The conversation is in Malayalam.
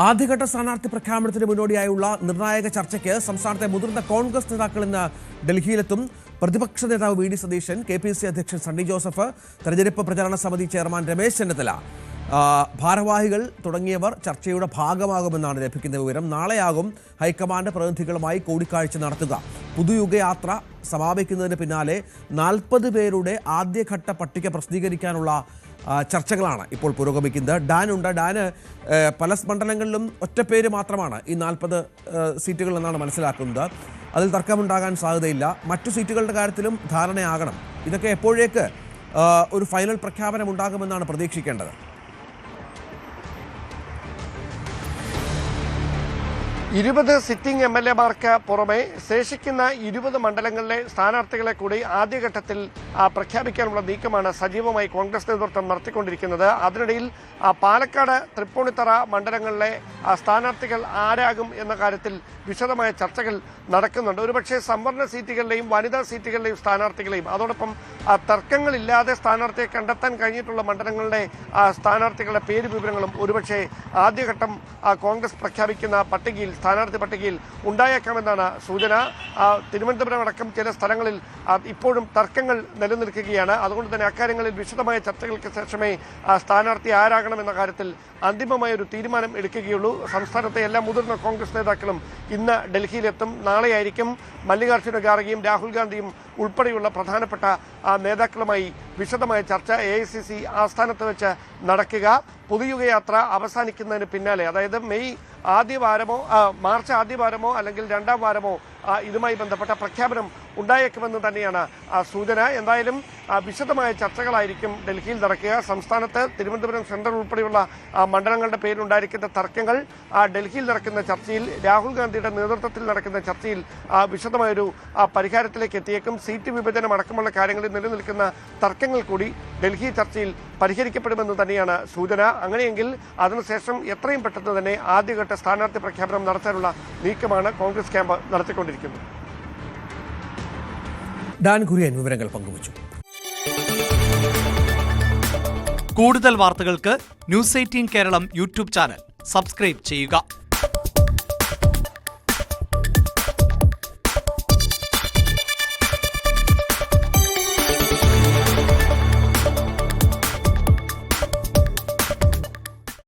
ആദ്യഘട്ട സ്ഥാനാർത്ഥി പ്രഖ്യാപനത്തിന് മുന്നോടിയായുള്ള നിർണായക ചർച്ചയ്ക്ക് സംസ്ഥാനത്തെ മുതിർന്ന കോൺഗ്രസ് നേതാക്കൾ ഇന്ന് ഡൽഹിയിലെത്തും. പ്രതിപക്ഷ നേതാവ് വി ഡി സതീശൻ, KPCC അധ്യക്ഷൻ സണ്ണി ജോസഫ്, തെരഞ്ഞെടുപ്പ് പ്രചാരണ സമിതി ചെയർമാൻ രമേശ് ചെന്നിത്തല, ഭാരവാഹികൾ തുടങ്ങിയവർ ചർച്ചയുടെ ഭാഗമാകുമെന്നാണ് ലഭിക്കുന്ന വിവരം. നാളെയാകും ഹൈക്കമാൻഡ് പ്രതിനിധികളുമായി കൂടിക്കാഴ്ച നടത്തുക. പുതുയുഗയാത്ര സമാപിക്കുന്നതിന് പിന്നാലെ 40 പേരുടെ ആദ്യഘട്ട പട്ടിക പ്രസിദ്ധീകരിക്കാനുള്ള ചർച്ചകളാണ് ഇപ്പോൾ പുരോഗമിക്കുന്നത്. ഡാനുണ്ട്. ഡാന് പല മണ്ഡലങ്ങളിലും ഒറ്റപ്പേര് മാത്രമാണ് ഈ 40 സീറ്റുകൾ എന്നാണ് മനസ്സിലാക്കുന്നത്. അതിൽ തർക്കമുണ്ടാകാൻ സാധ്യതയില്ല. മറ്റു സീറ്റുകളുടെ കാര്യത്തിലും ധാരണയാകണം. ഇതൊക്കെ എപ്പോഴേക്ക് ഒരു ഫൈനൽ പ്രഖ്യാപനം ഉണ്ടാകുമെന്നാണ് പ്രതീക്ഷിക്കേണ്ടത്? 20 സിറ്റിംഗ് MLA-മാർക്ക് പുറമെ ശേഷിക്കുന്ന 20 മണ്ഡലങ്ങളിലെ സ്ഥാനാർത്ഥികളെ കൂടി ആദ്യഘട്ടത്തിൽ പ്രഖ്യാപിക്കാനുള്ള നീക്കമാണ് സജീവമായി കോൺഗ്രസ് നേതൃത്വം നടത്തിക്കൊണ്ടിരിക്കുന്നത്. അതിനിടയിൽ പാലക്കാട്, തൃപ്പൂണിത്തറ മണ്ഡലങ്ങളിലെ സ്ഥാനാർത്ഥികൾ ആരാകും എന്ന കാര്യത്തിൽ വിശദമായ ചർച്ചകൾ നടക്കുന്നുണ്ട്. ഒരുപക്ഷെ സംവരണ സീറ്റുകളിലെയും വനിതാ സീറ്റുകളിലെയും സ്ഥാനാർത്ഥികളെയും അതോടൊപ്പം തർക്കങ്ങളില്ലാതെ സ്ഥാനാർത്ഥിയെ കണ്ടെത്താൻ കഴിഞ്ഞിട്ടുള്ള മണ്ഡലങ്ങളുടെ സ്ഥാനാർത്ഥികളുടെ പേര് വിവരങ്ങളും ഒരുപക്ഷെ ആദ്യഘട്ടം കോൺഗ്രസ് പ്രഖ്യാപിക്കുന്ന പട്ടികയിൽ, സ്ഥാനാർത്ഥി പട്ടികയിൽ ഉണ്ടായേക്കാമെന്നാണ് സൂചന. തിരുവനന്തപുരം അടക്കം ചില സ്ഥലങ്ങളിൽ ഇപ്പോഴും തർക്കങ്ങൾ നിലനിൽക്കുകയാണ്. അതുകൊണ്ട് തന്നെ അക്കാര്യങ്ങളിൽ വിശദമായ ചർച്ചകൾക്ക് ശേഷമേ സ്ഥാനാർത്ഥി ആരാകണമെന്ന കാര്യത്തിൽ അന്തിമമായ ഒരു തീരുമാനം എടുക്കുകയുള്ളൂ. സംസ്ഥാനത്തെ എല്ലാ മുതിർന്ന കോൺഗ്രസ് നേതാക്കളും ഇന്ന് ഡൽഹിയിലെത്തും. നാളെയായിരിക്കും മല്ലികാർജ്ജുന ഖാർഗെയും രാഹുൽ ഗാന്ധിയും ഉൾപ്പെടെയുള്ള പ്രധാനപ്പെട്ട നേതാക്കളുമായി വിശദമായ ചർച്ച AICC ആസ്ഥാനത്ത് വെച്ച് നടക്കുക. പുതുയുഗയാത്ര അവസാനിക്കുന്നതിന് പിന്നാലെ, അതായത് മാർച്ച് ആദ്യവാരമോ അല്ലെങ്കിൽ രണ്ടാം വാരമോ ഇതുമായി ബന്ധപ്പെട്ട പ്രഖ്യാപനം ഉണ്ടായേക്കുമെന്ന് തന്നെയാണ് സൂചന. എന്തായാലും വിശദമായ ചർച്ചകളായിരിക്കും ഡൽഹിയിൽ നടക്കുക. സംസ്ഥാനത്ത് തിരുവനന്തപുരം സെൻട്രൽ ഉൾപ്പെടെയുള്ള മണ്ഡലങ്ങളുടെ പേരിലുണ്ടായിരിക്കുന്ന തർക്കങ്ങൾ ഡൽഹിയിൽ നടക്കുന്ന ചർച്ചയിൽ, രാഹുൽ ഗാന്ധിയുടെ നേതൃത്വത്തിൽ നടക്കുന്ന ചർച്ചയിൽ വിശദമായൊരു പരിഹാരത്തിലേക്ക് എത്തിയേക്കും. സീറ്റ് വിഭജനം അടക്കമുള്ള കാര്യങ്ങളിൽ നിലനിൽക്കുന്ന തർക്കങ്ങൾ കൂടി ഡൽഹി ചർച്ചയിൽ പരിഹരിക്കപ്പെടുമെന്ന് തന്നെയാണ് സൂചന. അങ്ങനെയെങ്കിൽ അതിനുശേഷം എത്രയും പെട്ടെന്ന് തന്നെ ആദ്യഘട്ട സ്ഥാനാർത്ഥി പ്രഖ്യാപനം നടത്താനുള്ള നീക്കമാണ് കോൺഗ്രസ് ക്യാമ്പ് നടത്തിക്കൊണ്ടിരിക്കുന്നത്. ഡാൻ കുര്യൻ വിവരങ്ങൾ പങ്കുവച്ചു. കൂടുതൽ വാർത്തകൾക്ക് News 18 Keralam YouTube channel subscribe ചെയ്യുക.